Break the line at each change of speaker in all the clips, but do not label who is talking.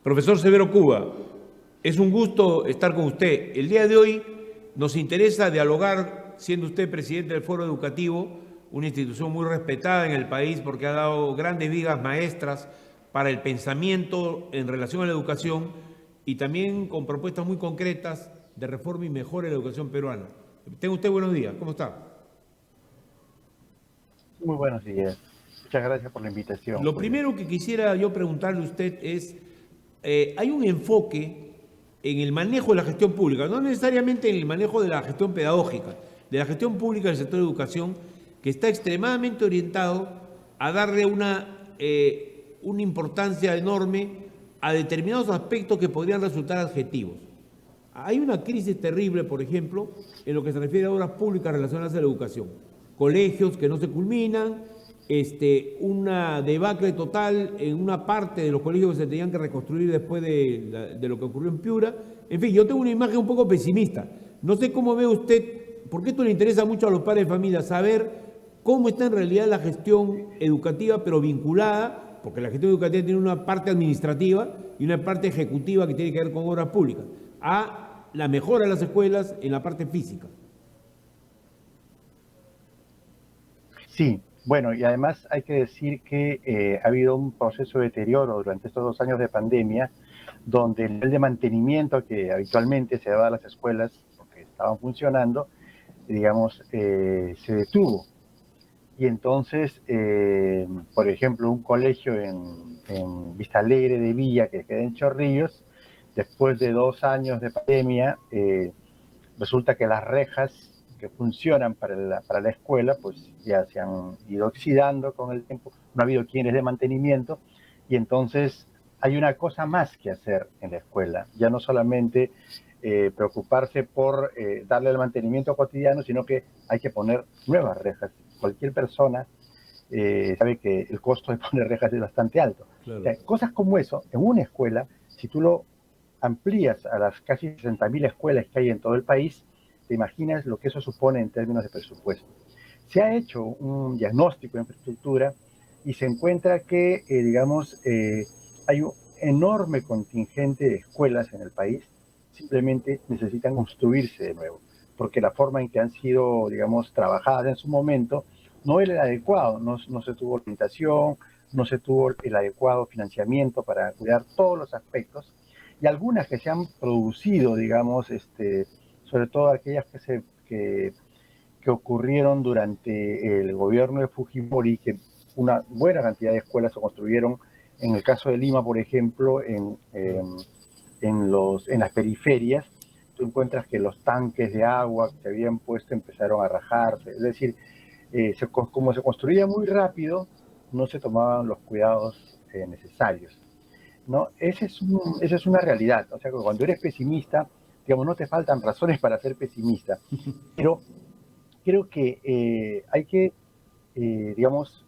Profesor Severo Cuba, es un gusto estar con usted. El día de hoy nos interesa dialogar, siendo usted presidente del Foro Educativo, una institución muy respetada en el país porque ha dado grandes vigas maestras para el pensamiento en relación a la educación y también con propuestas muy concretas de reforma y mejora de la educación peruana. Tenga usted buenos días, ¿cómo está?
Muy buenos días. Muchas gracias por la invitación,
Lo
Julio.
primero que quisiera yo preguntarle a usted es, hay un enfoque en el manejo de la gestión pública, no necesariamente en el manejo de la gestión pedagógica, de la gestión pública del sector de educación, que está extremadamente orientado a darle una importancia enorme a determinados aspectos que podrían resultar adjetivos. Hay una crisis terrible, por ejemplo, en lo que se refiere a obras públicas relacionadas a la educación. Colegios que no se culminan, una debacle total en una parte de los colegios que se tenían que reconstruir después de lo que ocurrió en Piura. En fin, yo tengo una imagen un poco pesimista. No sé cómo ve usted, porque esto le interesa mucho a los padres de familia, saber cómo está en realidad la gestión educativa, pero vinculada, porque la gestión educativa tiene una parte administrativa y una parte ejecutiva que tiene que ver con obras públicas, a la mejora de las escuelas en la parte física.
Sí, bueno, y además hay que decir que ha habido un proceso de deterioro durante estos 2 años de pandemia, donde el nivel de mantenimiento que habitualmente se daba a las escuelas, porque estaban funcionando, digamos, se detuvo. Y entonces, por ejemplo, un colegio en Vista Alegre de Villa, que queda en Chorrillos, después de 2 años de pandemia, resulta que las rejas que funcionan para la escuela, pues ya se han ido oxidando con el tiempo, no ha habido quienes de mantenimiento, y entonces hay una cosa más que hacer en la escuela, ya no solamente preocuparse por darle el mantenimiento cotidiano, sino que hay que poner nuevas rejas. Cualquier persona sabe que el costo de poner rejas es bastante alto. O
Claro.
sea, cosas como eso, en una escuela, si tú lo amplías a las casi 60.000 escuelas que hay en todo el país, te imaginas lo que eso supone en términos de presupuesto. Se ha hecho un diagnóstico de infraestructura y se encuentra que, hay un enorme contingente de escuelas en el país, simplemente necesitan construirse de nuevo, porque la forma en que han sido, digamos, trabajadas en su momento no era el adecuado, no se tuvo orientación, no se tuvo el adecuado financiamiento para cuidar todos los aspectos, y algunas que se han producido, digamos, sobre todo aquellas que ocurrieron durante el gobierno de Fujimori, que una buena cantidad de escuelas se construyeron, en el caso de Lima, por ejemplo, en las periferias, tú encuentras que los tanques de agua que se habían puesto empezaron a rajarse, es decir, como se construía muy rápido, no se tomaban los cuidados necesarios, ¿no? Esa es una realidad. O sea, que cuando eres pesimista, digamos, no te faltan razones para ser pesimista, pero creo que hay que, digamos,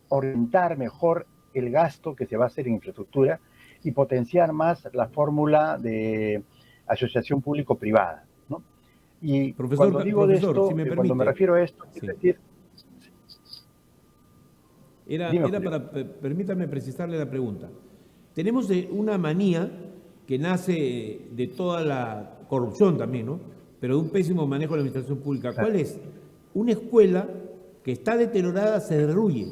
orientar mejor el gasto que se va a hacer en infraestructura y potenciar más la fórmula de asociación público-privada, ¿no? Y cuando digo de
Profesor, si
esto,
me
cuando me
permite,
refiero a esto, quiero
sí.
decir, dime,
Era
Julio.
para, permítame precisarle la pregunta. Tenemos una manía que nace de toda la corrupción también, ¿no? Pero de un pésimo manejo de la administración pública. ¿Cuál
Claro.
es? Una escuela que está deteriorada se derruye.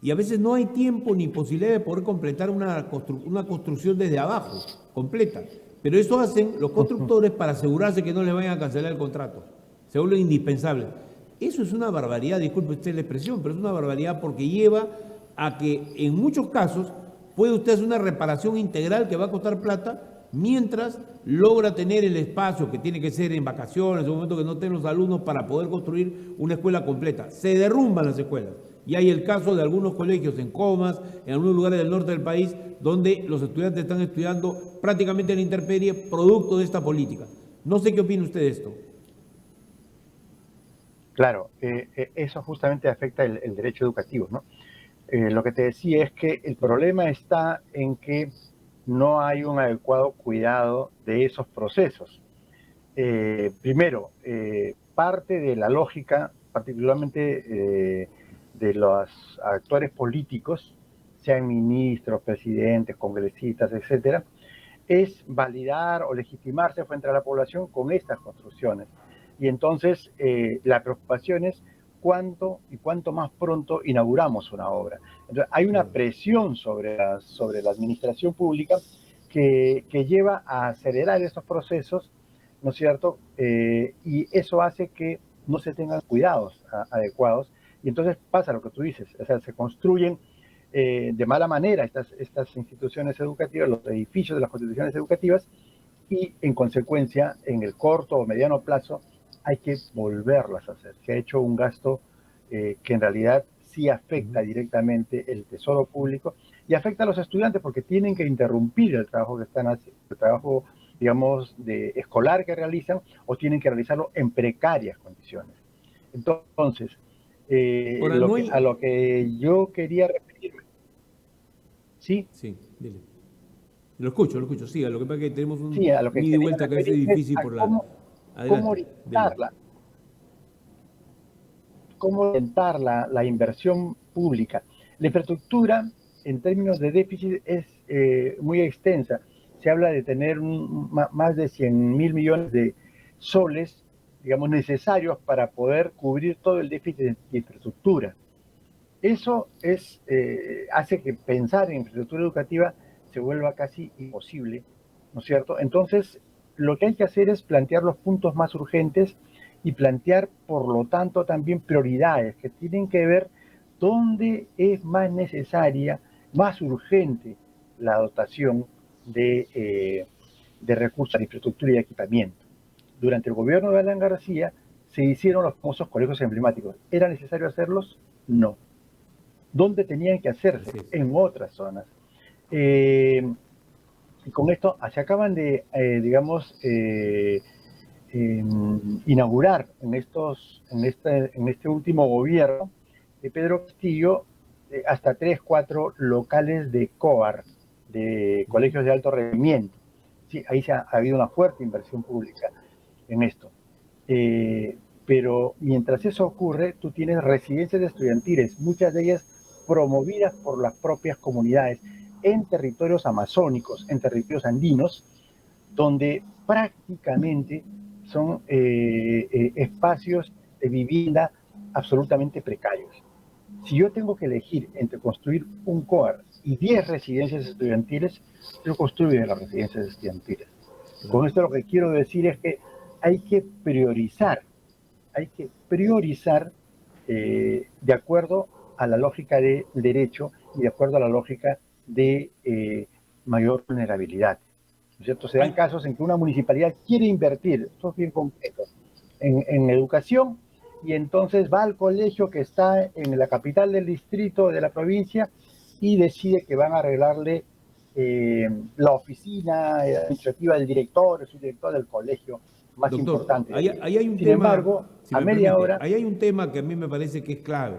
Y a veces no hay tiempo ni posibilidad de poder completar una construcción desde abajo, completa. Pero eso hacen los constructores para asegurarse que no le vayan a cancelar el contrato. Se vuelve indispensable. Eso es una barbaridad, disculpe usted la expresión, pero es una barbaridad porque lleva a que en muchos casos puede usted hacer una reparación integral que va a costar plata mientras logra tener el espacio que tiene que ser en vacaciones, en un momento que no tengan los alumnos para poder construir una escuela completa. Se derrumban las escuelas. Y hay el caso de algunos colegios en Comas, en algunos lugares del norte del país, donde los estudiantes están estudiando prácticamente en la intemperie producto de esta política. No sé qué opina usted de esto.
Claro, eso justamente afecta el derecho educativo, ¿no? Lo que te decía es que el problema está en que no hay un adecuado cuidado de esos procesos. Primero, parte de la lógica, particularmente de los actores políticos, sean ministros, presidentes, congresistas, etcétera, es validar o legitimarse frente a la población con estas construcciones. Y entonces la preocupación es cuánto y cuánto más pronto inauguramos una obra. Entonces, hay una presión sobre la administración pública que lleva a acelerar estos procesos, ¿no es cierto? Y eso hace que no se tengan cuidados adecuados. Y entonces pasa lo que tú dices, o sea, se construyen de mala manera estas instituciones educativas, los edificios de las instituciones educativas, y en consecuencia, en el corto o mediano plazo, hay que volverlas a hacer. Se ha hecho un gasto que en realidad sí afecta directamente el tesoro público y afecta a los estudiantes porque tienen que interrumpir el trabajo que están haciendo, el trabajo, digamos, de escolar que realizan, o tienen que realizarlo en precarias condiciones. Entonces,
Ahora, no hay...
a lo que yo quería referirme, ¿sí?
Sí, dile. Lo escucho, sí, a lo que pasa es que tenemos un
Sí, a lo que
ida y
quería
vuelta que a veces es
referirme es
difícil
a
por la...
cómo
Adelante, dile.
orientar la inversión pública. La infraestructura, en términos de déficit, es muy extensa. Se habla de tener más de 100.000 millones de soles, digamos, necesarios para poder cubrir todo el déficit de infraestructura. Eso hace que pensar en infraestructura educativa se vuelva casi imposible, ¿no es cierto? Entonces, lo que hay que hacer es plantear los puntos más urgentes y plantear, por lo tanto, también prioridades que tienen que ver dónde es más necesaria, más urgente la dotación de recursos de infraestructura y equipamiento. Durante el gobierno de Alan García se hicieron los famosos colegios emblemáticos. ¿Era necesario hacerlos? No. ¿Dónde tenían que hacerse? En otras zonas. Y con esto se acaban de, inaugurar en este último gobierno de Pedro Castillo hasta 3, 4 locales de COAR, de colegios de alto rendimiento. Sí, ahí ha habido una fuerte inversión pública en esto. Pero mientras eso ocurre, tú tienes residencias estudiantiles, muchas de ellas promovidas por las propias comunidades en territorios amazónicos, en territorios andinos, donde prácticamente son espacios de vivienda absolutamente precarios. Si yo tengo que elegir entre construir un COAR y 10 residencias estudiantiles, yo construyo las residencias estudiantiles. Con esto lo que quiero decir es que hay que priorizar de acuerdo a la lógica del derecho y de acuerdo a la lógica de mayor vulnerabilidad. ¿No es cierto? Se dan casos en que una municipalidad quiere invertir, esto es bien complejo, en educación, y entonces va al colegio que está en la capital del distrito de la provincia y decide que van a arreglarle la oficina administrativa del director, el subdirector del colegio más
Doctor,
importante.
ahí hay un
Sin
tema,
embargo,
si
a
me
media
permite,
hora...
ahí hay un tema que a mí me parece que es clave,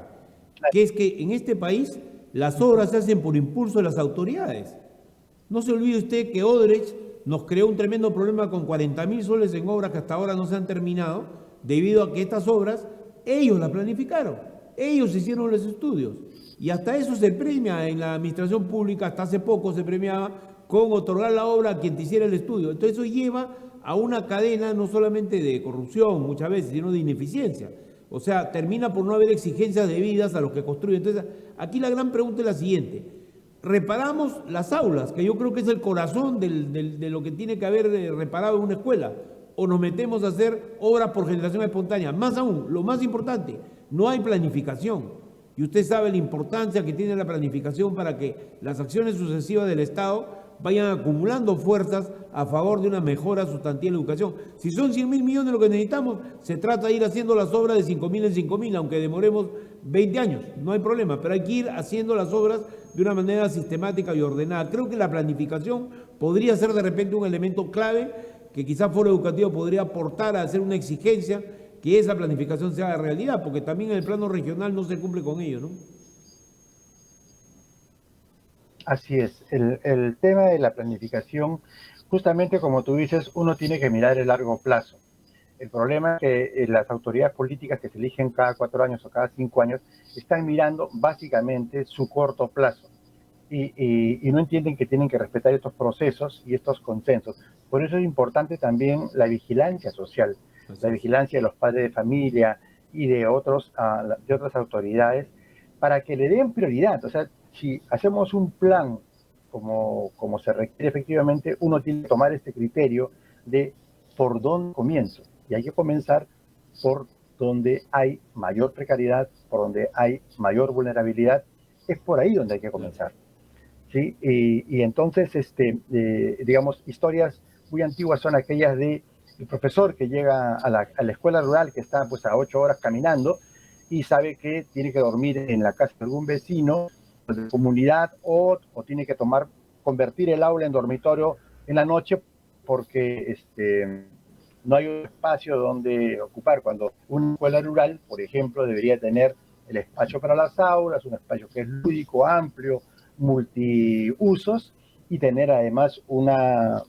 que es que en este país las obras se hacen por impulso de las autoridades. No se olvide usted que Odebrecht nos creó un tremendo problema con 40.000 soles en obras que hasta ahora no se han terminado, debido a que estas obras ellos las planificaron, ellos hicieron los estudios. Y hasta eso se premia en la administración pública, hasta hace poco se premiaba con otorgar la obra a quien te hiciera el estudio. Entonces eso lleva a una cadena no solamente de corrupción muchas veces, sino de ineficiencia. O sea, termina por no haber exigencias debidas a los que construyen. Entonces, aquí la gran pregunta es la siguiente. Reparamos las aulas, que yo creo que es el corazón de lo que tiene que haber reparado en una escuela, o nos metemos a hacer obras por generación espontánea. Más aún, lo más importante, no hay planificación. Y usted sabe la importancia que tiene la planificación para que las acciones sucesivas del Estado vayan acumulando fuerzas a favor de una mejora sustantiva en la educación. Si son 100.000 millones lo que necesitamos, se trata de ir haciendo las obras de 5.000 en 5.000, aunque demoremos 20 años, no hay problema, pero hay que ir haciendo las obras de una manera sistemática y ordenada. Creo que la planificación podría ser de repente un elemento clave que quizás Foro Educativo podría aportar a hacer una exigencia que esa planificación sea realidad, porque también en el plano regional no se cumple con ello, ¿no?
Así es, el tema de la planificación, justamente como tú dices, uno tiene que mirar el largo plazo. El problema es que las autoridades políticas que se eligen cada 4 años o cada 5 años están mirando básicamente su corto plazo. y no entienden que tienen que respetar estos procesos y estos consensos. Por eso es importante también la vigilancia social, la vigilancia de los padres de familia y de otras autoridades, para que le den prioridad. O sea, si hacemos un plan como se requiere efectivamente, uno tiene que tomar este criterio de por dónde comienzo. Y hay que comenzar por donde hay mayor precariedad, por donde hay mayor vulnerabilidad. Es por ahí donde hay que comenzar. ¿Sí? Y entonces, digamos, historias muy antiguas son aquellas de el profesor que llega a la escuela rural, que está pues a 8 horas caminando y sabe que tiene que dormir en la casa de algún vecino de comunidad o tiene que convertir el aula en dormitorio en la noche porque no hay un espacio donde ocupar. Cuando una escuela rural, por ejemplo, debería tener el espacio para las aulas, un espacio que es lúdico, amplio, multiusos, y tener además una,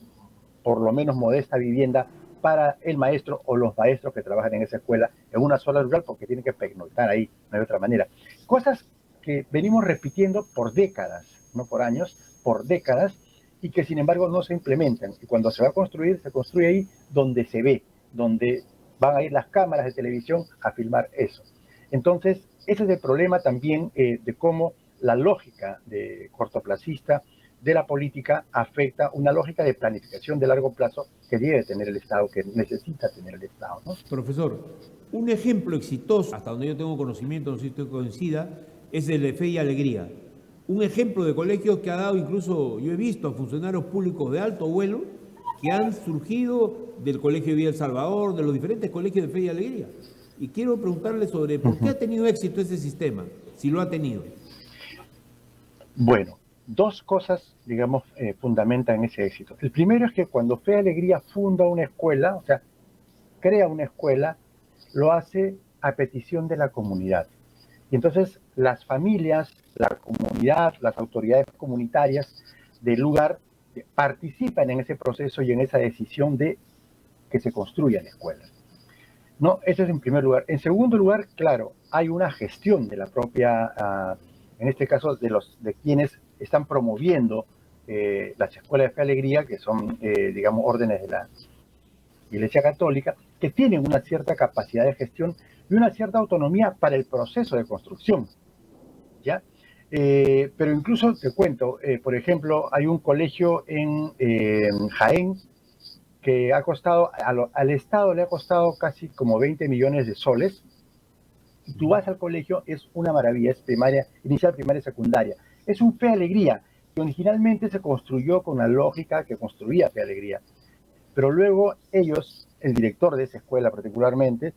por lo menos modesta vivienda para el maestro o los maestros que trabajan en esa escuela en una sola rural, porque tienen que pernoctar ahí, no hay otra manera. Cosas que venimos repitiendo por décadas, no por años, por décadas, y que sin embargo no se implementan. Y cuando se va a construir, se construye ahí donde se ve, donde van a ir las cámaras de televisión a filmar eso. Entonces, ese es el problema también de cómo la lógica de cortoplacista de la política afecta una lógica de planificación de largo plazo que debe tener el Estado, que necesita tener el Estado, ¿no?
Profesor, un ejemplo exitoso, hasta donde yo tengo conocimiento, no sé si usted coincida, es el de Fe y Alegría. Un ejemplo de colegio que ha dado incluso, yo he visto a funcionarios públicos de alto vuelo que han surgido del Colegio de Villa El Salvador, de los diferentes colegios de Fe y Alegría. Y quiero preguntarle sobre por qué ha tenido éxito ese sistema, si lo ha tenido.
Bueno, dos cosas, digamos, fundamentan ese éxito. El primero es que cuando Fe y Alegría funda una escuela, o sea, crea una escuela, lo hace a petición de la comunidad. Y entonces las familias, la comunidad, las autoridades comunitarias del lugar participan en ese proceso y en esa decisión de que se construyan escuelas. No, eso es en primer lugar. En segundo lugar, claro, hay una gestión de la propia, en este caso, de quienes están promoviendo las escuelas de Fe y Alegría, que son, digamos, órdenes de la Iglesia Católica, que tienen una cierta capacidad de gestión y una cierta autonomía para el proceso de construcción, ¿ya? Pero incluso te cuento, por ejemplo, hay un colegio en Jaén que ha costado, al Estado le ha costado casi como 20 millones de soles. Y tú vas al colegio, es una maravilla, es primaria, inicial, primaria y secundaria. Es un Fe y Alegría, que originalmente se construyó con la lógica que construía Fe y Alegría. Pero luego ellos, el director de esa escuela particularmente,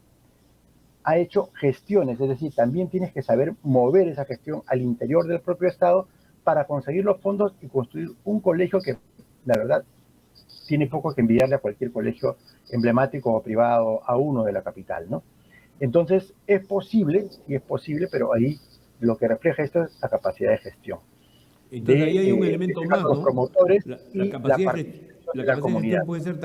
ha hecho gestiones, es decir, también tienes que saber mover esa gestión al interior del propio Estado para conseguir los fondos y construir un colegio que, la verdad, tiene poco que envidiarle a cualquier colegio emblemático o privado a uno de la capital, ¿no? Entonces, es posible, pero ahí lo que refleja esto es la capacidad de gestión.
Entonces ahí hay un elemento más,
los
¿no?
promotores
La
y la
capacidad
participación
la
de la
capacidad de
comunidad.
gestión puede ser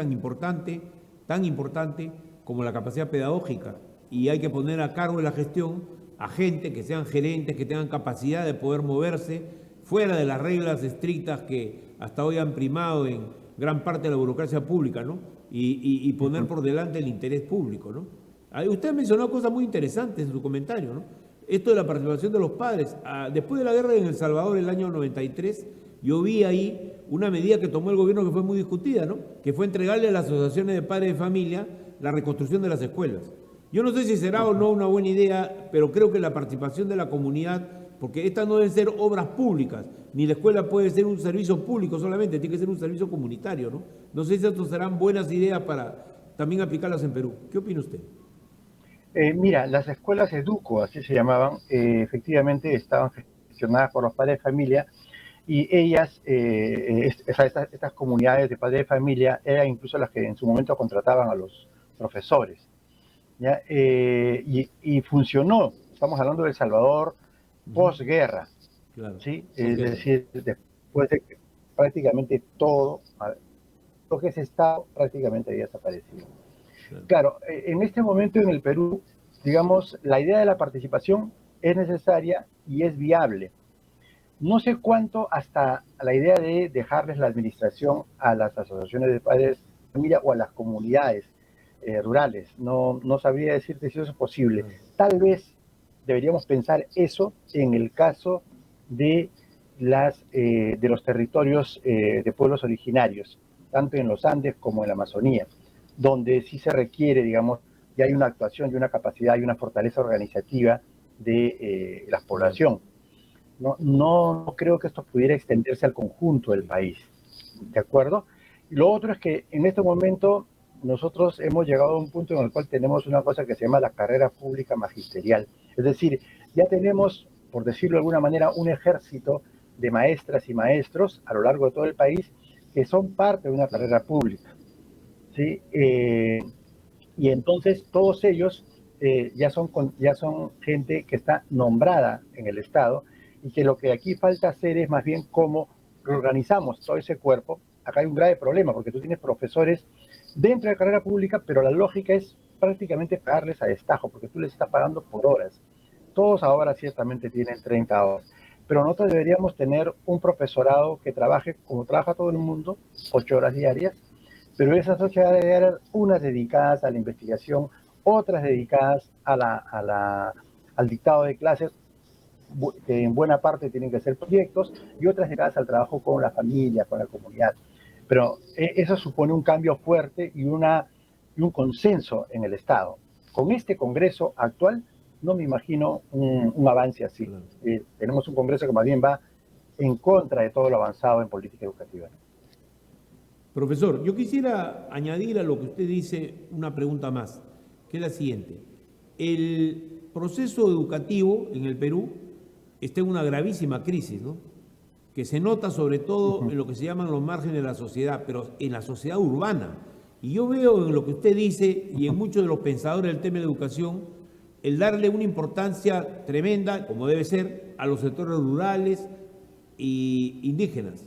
tan importante como la capacidad pedagógica. Y hay que poner a cargo de la gestión a gente que sean gerentes, que tengan capacidad de poder moverse fuera de las reglas estrictas que hasta hoy han primado en gran parte de la burocracia pública, ¿no? Y poner por delante el interés público, ¿no? Usted ha mencionado cosas muy interesantes en su comentario, ¿no? Esto de la participación de los padres. Después de la guerra en El Salvador, el año 93, yo vi ahí una medida que tomó el gobierno que fue muy discutida, ¿no? Que fue entregarle a las asociaciones de padres de familia la reconstrucción de las escuelas. Yo no sé si será o no una buena idea, pero creo que la participación de la comunidad, porque estas no deben ser obras públicas, ni la escuela puede ser un servicio público solamente, tiene que ser un servicio comunitario, ¿no? No sé si estas serán buenas ideas para también aplicarlas en Perú. ¿Qué opina usted?
Mira, las escuelas Educo, así se llamaban, efectivamente estaban gestionadas por los padres de familia y ellas, estas comunidades de padres de familia, eran incluso las que en su momento contrataban a los profesores, ¿ya? Y funcionó, estamos hablando de El Salvador posguerra,
Claro.
¿sí? Es decir, después de que prácticamente todo lo que es Estado prácticamente había desaparecido. Claro, en este momento en el Perú, digamos, la idea de la participación es necesaria y es viable, No sé cuánto hasta la idea de dejarles la administración a las asociaciones de padres de familia o a las comunidades rurales. No sabría decirte si eso es posible. Tal vez deberíamos pensar eso en el caso de, de los territorios de pueblos originarios, tanto en los Andes como en la Amazonía, donde sí se requiere, digamos, ya hay una actuación y una capacidad y una fortaleza organizativa de la población. No creo que esto pudiera extenderse al conjunto del país, ¿de acuerdo? Y lo otro es que en este momento nosotros hemos llegado a un punto en el cual tenemos una cosa que se llama la carrera pública magisterial. Es decir, ya tenemos, por decirlo de alguna manera, un ejército de maestras y maestros a lo largo de todo el país que son parte de una carrera pública, ¿sí? Y entonces todos ellos ya son gente que está nombrada en el Estado y que lo que aquí falta hacer es más bien cómo organizamos todo ese cuerpo. Acá hay un grave problema porque tú tienes profesores dentro de la carrera pública, pero la lógica es prácticamente pagarles a destajo porque tú les estás pagando por horas. Todos ahora ciertamente tienen 30 horas, pero nosotros deberíamos tener un profesorado que trabaje como trabaja todo el mundo, 8 horas diarias, pero esas 8 horas diarias, unas dedicadas a la investigación, otras dedicadas al dictado de clases, que en buena parte tienen que ser proyectos, y otras dedicadas al trabajo con la familia, con la comunidad. Pero eso supone un cambio fuerte y un consenso en el Estado. Con este Congreso actual, no me imagino un avance así. Tenemos un Congreso que más bien va en contra de todo lo avanzado en política educativa.
Profesor, yo quisiera añadir a lo que usted dice una pregunta más, que es la siguiente. El proceso educativo en el Perú está en una gravísima crisis, ¿no? Que se nota sobre todo en lo que se llaman los márgenes de la sociedad, pero en la sociedad urbana. Y yo veo en lo que usted dice y en muchos de los pensadores del tema de la educación, el darle una importancia tremenda, como debe ser, a los sectores rurales e indígenas.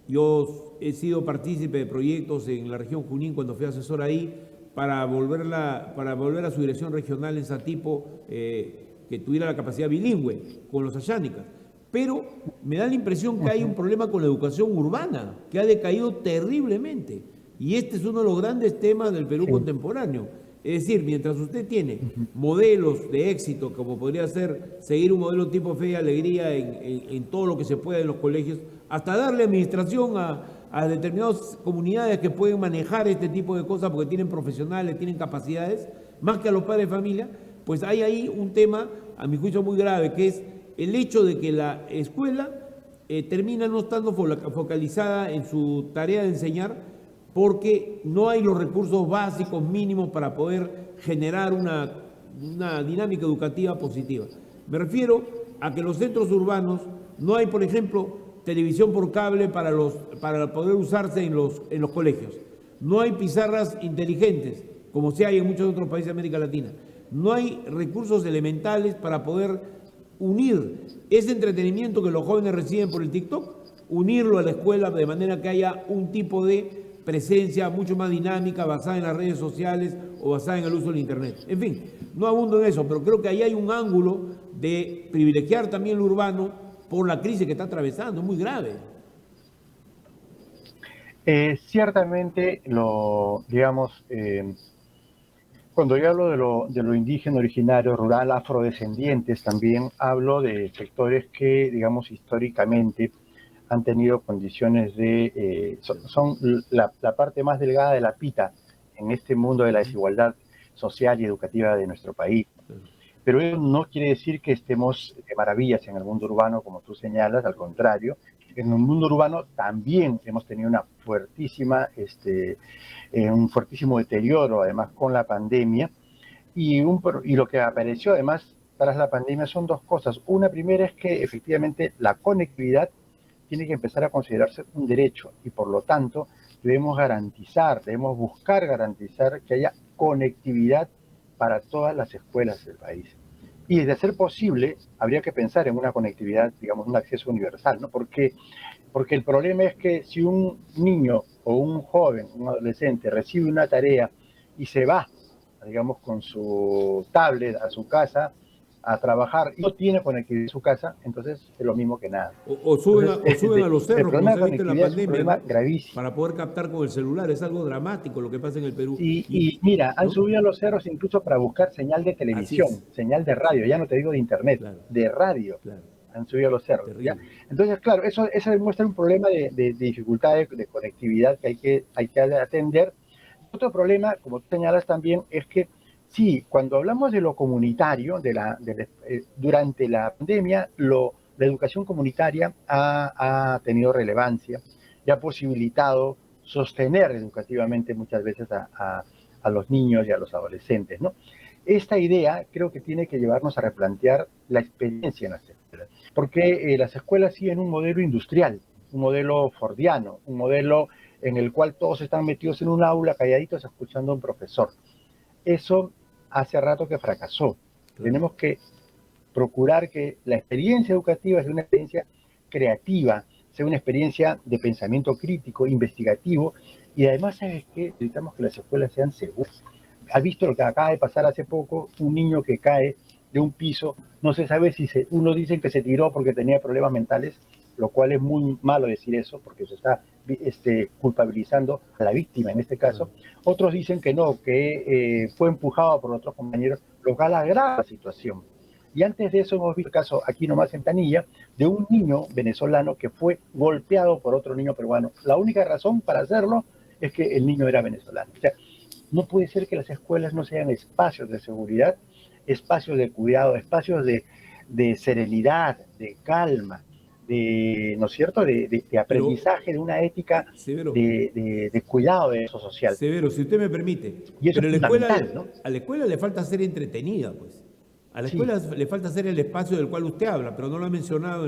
Yo he sido partícipe de proyectos en la región Junín cuando fui asesor ahí para volver a su dirección regional en Satipo, que tuviera la capacidad bilingüe con los ayánicas. Pero me da la impresión que hay un problema con la educación urbana, que ha decaído terriblemente. Y este es uno de los grandes temas del Perú contemporáneo. Es decir, mientras usted tiene modelos de éxito, como podría ser seguir un modelo tipo fe y alegría en todo lo que se puede en los colegios, hasta darle administración a determinadas comunidades que pueden manejar este tipo de cosas porque tienen profesionales, tienen capacidades, más que a los padres de familia, pues hay ahí un tema, a mi juicio, muy grave, que es el hecho de que la escuela termina no estando focalizada en su tarea de enseñar porque no hay los recursos básicos mínimos para poder generar una dinámica educativa positiva. Me refiero a que los centros urbanos no hay, por ejemplo, televisión por cable para poder usarse en los colegios. No hay pizarras inteligentes, como se hay en muchos otros países de América Latina. No hay recursos elementales para poder unir ese entretenimiento que los jóvenes reciben por el TikTok, unirlo a la escuela de manera que haya un tipo de presencia mucho más dinámica, basada en las redes sociales o basada en el uso del Internet. En fin, no abundo en eso, pero creo que ahí hay un ángulo de privilegiar también lo urbano por la crisis que está atravesando, es muy grave.
Ciertamente, cuando yo hablo de lo indígena, originario, rural, afrodescendientes, también hablo de sectores que, digamos, históricamente han tenido condiciones son la parte más delgada de la pita en este mundo de la desigualdad social y educativa de nuestro país. Pero eso no quiere decir que estemos de maravillas en el mundo urbano, como tú señalas, al contrario. En el mundo urbano también hemos tenido un fuertísimo deterioro, además con la pandemia, y lo que apareció además tras la pandemia son dos cosas. Una primera es que efectivamente la conectividad tiene que empezar a considerarse un derecho y por lo tanto debemos buscar garantizar que haya conectividad para todas las escuelas del país. Y de ser posible, habría que pensar en una conectividad, digamos, un acceso universal, ¿no? Porque el problema es que si un niño o un joven, un adolescente, recibe una tarea y se va, digamos, con su tablet a su casa, a trabajar y no tiene conectividad en su casa, entonces es lo mismo que nada.
O suben a los cerros, como se ha visto en la pandemia,
es un problema
¿no?
gravísimo.
Para poder captar con el celular. Es algo dramático lo que pasa en el Perú.
Sí, y mira, han subido a los cerros incluso para buscar señal de televisión, señal de radio, ya no te digo de internet, claro, de radio. Claro. Han subido a los cerros. ¿Ya? Entonces, claro, eso demuestra un problema de dificultad de conectividad que hay que atender. Otro problema, como tú señalas también, es que sí, cuando hablamos de lo comunitario, durante la pandemia, la educación comunitaria ha tenido relevancia y ha posibilitado sostener educativamente muchas veces a los niños y a los adolescentes, ¿no? Esta idea creo que tiene que llevarnos a replantear la experiencia en las escuelas, porque las escuelas siguen un modelo industrial, un modelo fordiano, un modelo en el cual todos están metidos en un aula, calladitos, escuchando a un profesor. Eso hace rato que fracasó. Claro. Tenemos que procurar que la experiencia educativa sea una experiencia creativa, sea una experiencia de pensamiento crítico, investigativo, y además, ¿sabes qué? Necesitamos que las escuelas sean seguras. ¿Has visto lo que acaba de pasar hace poco? Un niño que cae de un piso, no se sabe si unos dicen que se tiró porque tenía problemas mentales, lo cual es muy malo decir eso, porque se está culpabilizando a la víctima en este caso. Otros dicen que no, que fue empujado por otros compañeros, lo cual agrava la situación. Y antes de eso hemos visto el caso aquí nomás en Tanilla, de un niño venezolano que fue golpeado por otro niño peruano. La única razón para hacerlo es que el niño era venezolano. O sea, no puede ser que las escuelas no sean espacios de seguridad, espacios de cuidado, espacios de serenidad, de calma, ¿no es cierto?, de aprendizaje, de una ética de cuidado de eso social.
Severo, si usted me permite.
Y eso
pero
es fundamental, ¿no?
A la escuela le falta ser entretenida, pues. A la escuela le falta ser el espacio del cual usted habla, pero no lo ha mencionado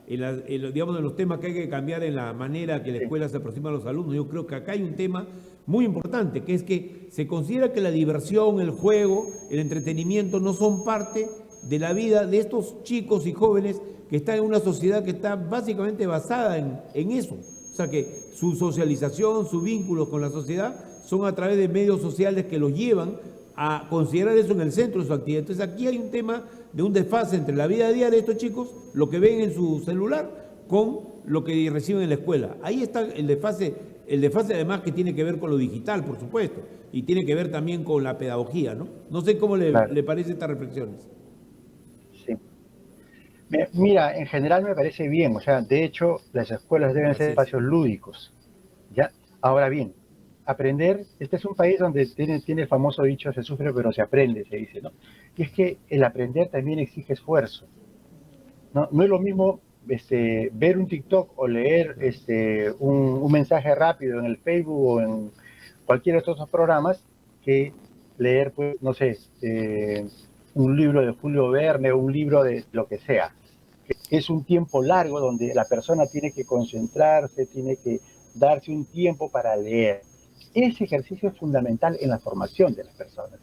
digamos, en los temas que hay que cambiar en la manera que la escuela se aproxima a los alumnos. Yo creo que acá hay un tema muy importante, que es que se considera que la diversión, el juego, el entretenimiento no son parte de la vida de estos chicos y jóvenes que están en una sociedad que está básicamente basada en eso. O sea que su socialización, sus vínculos con la sociedad son a través de medios sociales que los llevan a considerar eso en el centro de su actividad. Entonces aquí hay un tema de un desfase entre la vida diaria de estos chicos, lo que ven en su celular, con lo que reciben en la escuela. Ahí está el desfase además que tiene que ver con lo digital, por supuesto, y tiene que ver también con la pedagogía, ¿no? No sé cómo le parece estas reflexiones.
Sí. Mira, en general me parece bien, o sea, de hecho, las escuelas deben ser espacios lúdicos, ¿ya? Ahora bien, aprender, este es un país donde tiene el famoso dicho, se sufre pero se aprende, se dice, ¿no? Y es que el aprender también exige esfuerzo, ¿no? No es lo mismo ver un TikTok o leer un mensaje rápido en el Facebook o en cualquiera de estos programas que leer, pues, no sé, un libro de Julio Verne o un libro de lo que sea. Es un tiempo largo donde la persona tiene que concentrarse, tiene que darse un tiempo para leer. Ese ejercicio es fundamental en la formación de las personas.